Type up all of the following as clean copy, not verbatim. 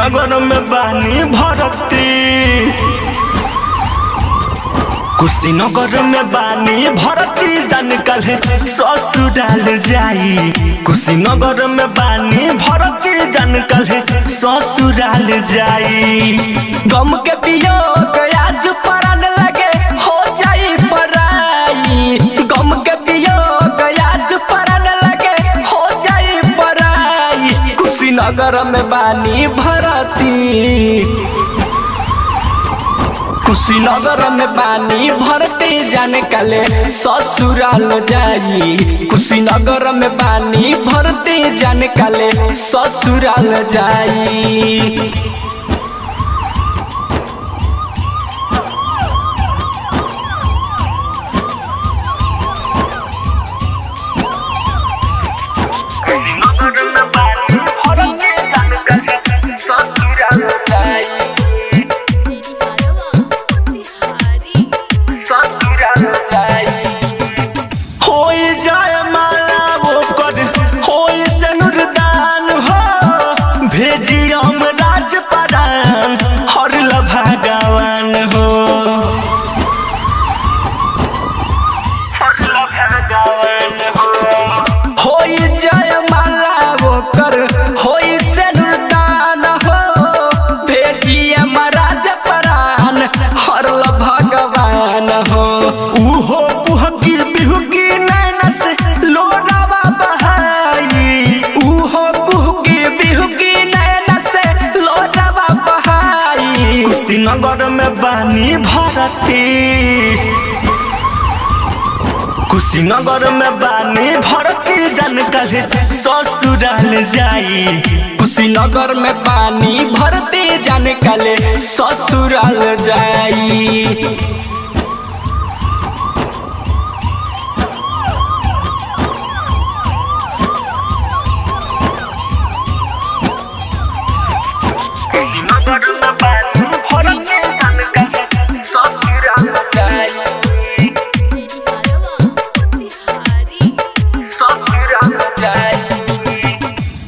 कुशीनगर में बानी भरती, कुशीनगर में बानी भरती जान कल ससुराल जाई। कुशीनगर में बानी भरती जान कल ससुराल जाई। गम के वियोग आज परान लगे हो जाई पराई। गम के वियोग आज परान लगे हो जाई पराई। कुशीनगर में बानी भरती, कुशीनगर में बानी भरती जान कले ससुराल जाई। कुशीनगर में बानी भरती जान कले ससुराल जाई। कुशीनगर में बानी भरती, कुशीनगर में बानी भरती जान कल ससुराल जाई। कुशीनगर में बानी भरती जान कल ससुराल जाई।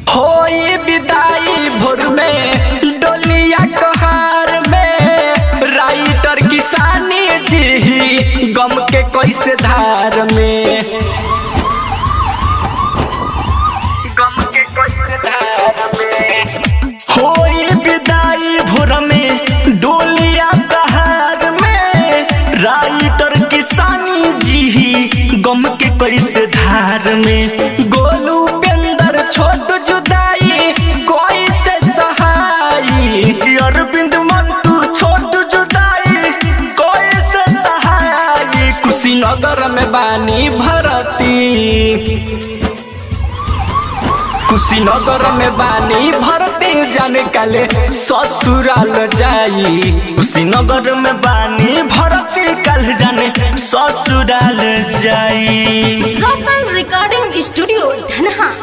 होई विदाई भोर में डोलिया कहार में, राइटर किसानी जी गम के कैसे धार में, गम के कैसे धार में। होई विदाई भोर में डोलिया कहार में, राइटर किसानी जी गम के कैसे धार में। गोलू पेंदर छोट जुदाई कोई से सहाई। अरविंद मंटू छोट जुदाई कोई से सहाई। कुशीनगर में बानी भरती, कुशीनगर में बानी भरती जान कले ससुराल जाई। कुशीनगर में बानी भरती कल जाने ससुराल जाई। रोशन रिकॉर्डिंग स्टूडियो धनहा।